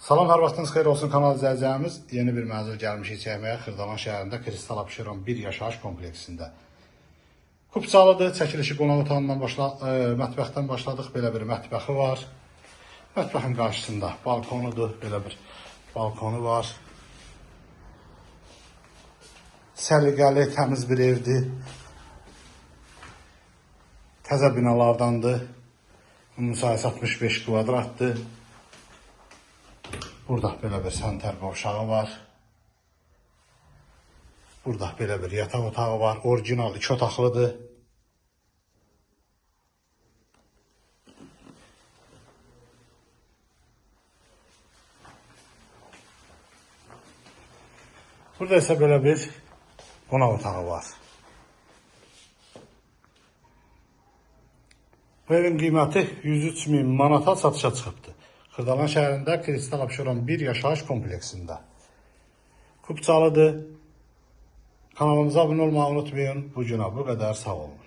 Salam, hər vaxtınız xeyir olsun kanal izləyicilərimiz. Yeni bir mənzil gəlmişik çəkməyə Xırdalan şəhərində Kristal Abşeron 1 yaşayış kompleksində. Kupçalıdır, çəkilişi qonaq otağından mətbəxdən başladıq. Belə bir mətbəxi var. Mətbəxin qarşısında balkonudur, belə bir balkonu var. Səliqəli, təmiz bir evdir. Təzə binalardandır. Bunun sayısı 65 kvadratdır. Burada belə bir sanitar qovşağı var. Burada belə bir yataq otağı var. Orijinal 2 otaqlıdır. Burada isə belə bir qonaq otağı var. Bu evin qiyməti 103.000 manata satışa çıxıbdır. Xırdalan şəhərində Kristal Abşeron 1 yaşayış kompleksində. Kupçalıdır. Kanalımıza abunə olmağı unutmayın. Bu günə bu qədər, sağ olun.